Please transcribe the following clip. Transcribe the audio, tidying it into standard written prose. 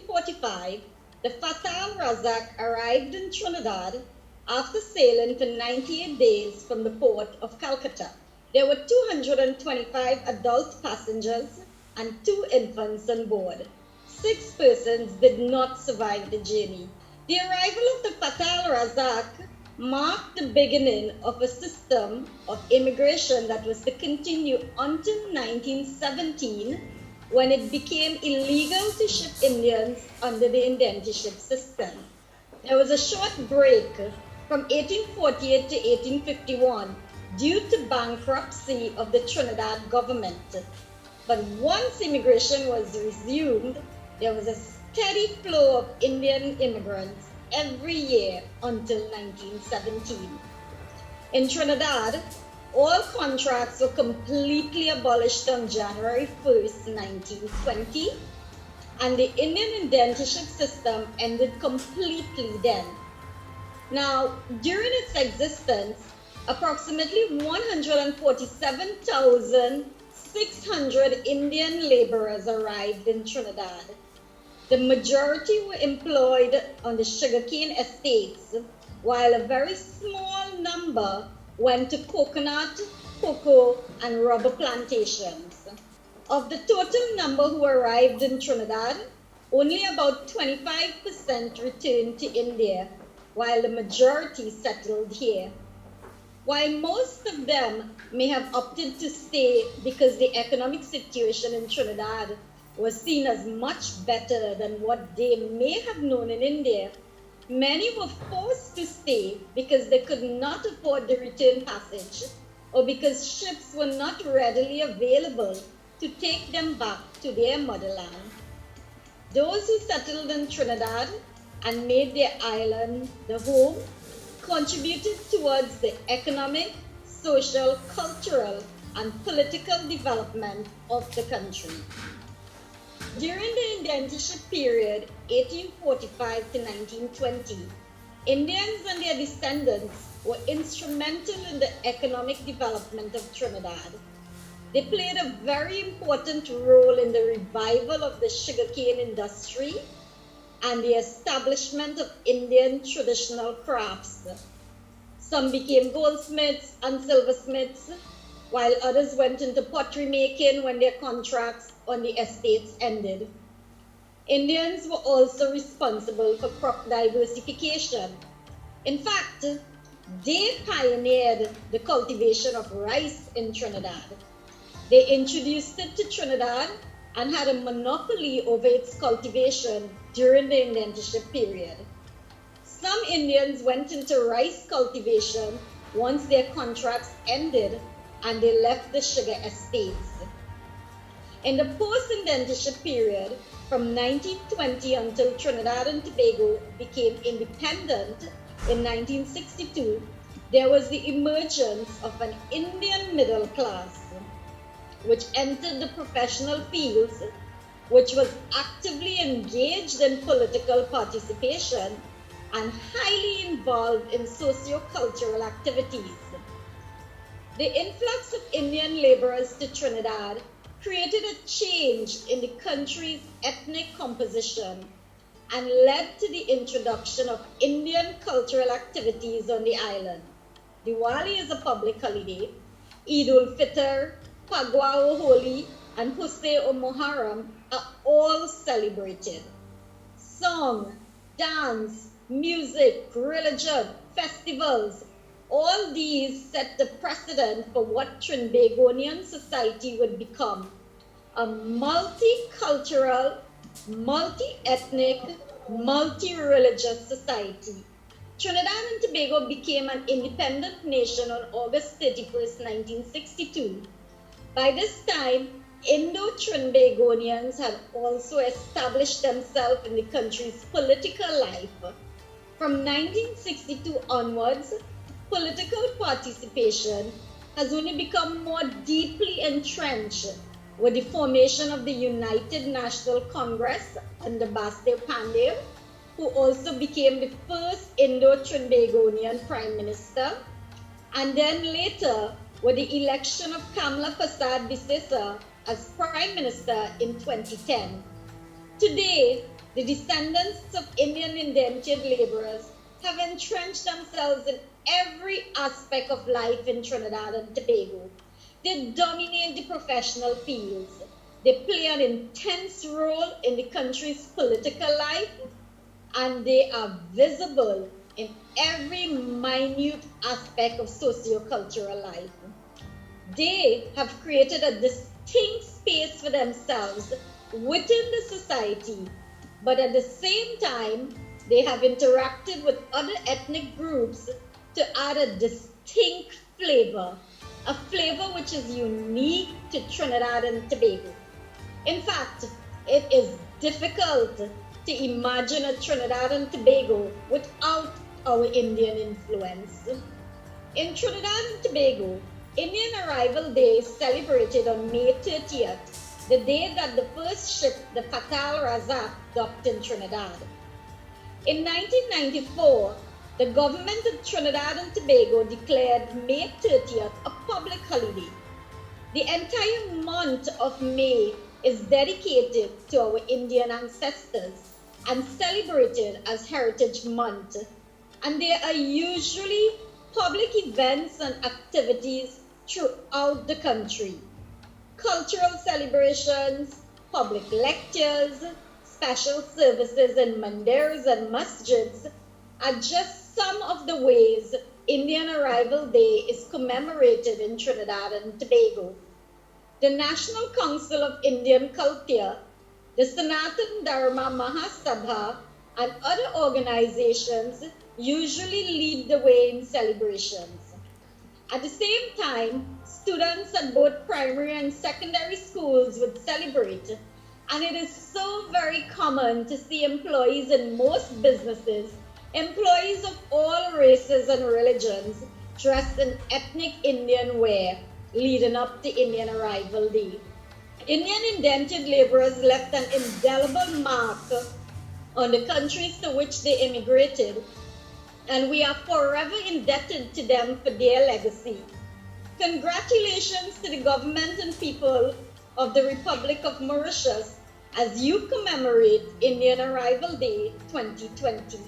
1845, the Fatal Razak arrived in Trinidad after sailing for 98 days from the port of Calcutta. There were 225 adult passengers and 2 infants on board. 6 persons did not survive the journey. The arrival of the Fatal Razak marked the beginning of a system of immigration that was to continue until 1917, when it became illegal to ship Indians under the indentureship system. There was a short break from 1848 to 1851 due to bankruptcy of the Trinidad government. But once immigration was resumed, there was a steady flow of Indian immigrants every year until 1917. In Trinidad, all contracts were completely abolished on January 1st, 1920, and the Indian indentureship system ended completely then. Now, during its existence, approximately 147,600 Indian laborers arrived in Trinidad. The majority were employed on the sugarcane estates, while a very small number went to coconut, cocoa, and rubber plantations. Of the total number who arrived in Trinidad, only about 25% returned to India, while the majority settled here. While most of them may have opted to stay because the economic situation in Trinidad was seen as much better than what they may have known in India, many were forced to stay because they could not afford the return passage, or because ships were not readily available to take them back to their motherland. Those who settled in Trinidad and made their island the home contributed towards the economic, social, cultural, and political development of the country. During the indentureship period, 1845 to 1920, Indians and their descendants were instrumental in the economic development of Trinidad. They played a very important role in the revival of the sugarcane industry and the establishment of Indian traditional crafts. Some became goldsmiths and silversmiths, while others went into pottery making when their contracts on the estates ended. Indians were also responsible for crop diversification. In fact, they pioneered the cultivation of rice in Trinidad. They introduced it to Trinidad and had a monopoly over its cultivation during the indentureship period. Some Indians went into rice cultivation once their contracts ended and they left the sugar estates. In the post-indentureship period, from 1920 until Trinidad and Tobago became independent in 1962, there was the emergence of an Indian middle class, which entered the professional fields, which was actively engaged in political participation and highly involved in socio-cultural activities. The influx of Indian laborers to Trinidad created a change in the country's ethnic composition and led to the introduction of Indian cultural activities on the island. Diwali is a public holiday. Eid ul-Fitr, Pagwa or Holi, and Hussein or Muharram are all celebrated. Song, dance, music, religion, festivals, all these set the precedent for what Trinbagonian society would become: a multicultural, multi-ethnic, multi-religious society. Trinidad and Tobago became an independent nation on August 31st, 1962. By this time, Indo-Trinbagonians had also established themselves in the country's political life. From 1962 onwards, political participation has only become more deeply entrenched with the formation of the United National Congress under Basdev Pandey, who also became the first Indo-Trinbagonian Prime Minister, and then later with the election of Kamla Persad Bissesa as Prime Minister in 2010. Today, The descendants of Indian indentured laborers have entrenched themselves in every aspect of life in Trinidad and Tobago. They dominate the professional fields. They play an intense role in the country's political life, and they are visible in every minute aspect of socio-cultural life. They have created a distinct space for themselves within the society, but at the same time, they have interacted with other ethnic groups to add a distinct flavor, a flavor which is unique to Trinidad and Tobago. In fact, it is difficult to imagine a Trinidad and Tobago without our Indian influence. In Trinidad and Tobago, Indian Arrival Day is celebrated on May 30th, the day that the first ship, the Fatal Razak, docked in Trinidad. In 1994, the government of Trinidad and Tobago declared May 30th a public holiday. The entire month of May is dedicated to our Indian ancestors and celebrated as Heritage Month, and there are usually public events and activities throughout the country. Cultural celebrations, public lectures, special services in mandirs and masjids are just some of the ways Indian Arrival Day is commemorated in Trinidad and Tobago. The National Council of Indian Culture, the Sanatan Dharma Mahasabha, and other organizations usually lead the way in celebrations. At the same time, students at both primary and secondary schools would celebrate, and it is so very common to see employees in most businesses, employees of all races and religions, dressed in ethnic Indian wear leading up to Indian Arrival Day. Indian indentured laborers left an indelible mark on the countries to which they immigrated, and we are forever indebted to them for their legacy. Congratulations to the government and people of the Republic of Mauritius as you commemorate Indian Arrival Day 2020.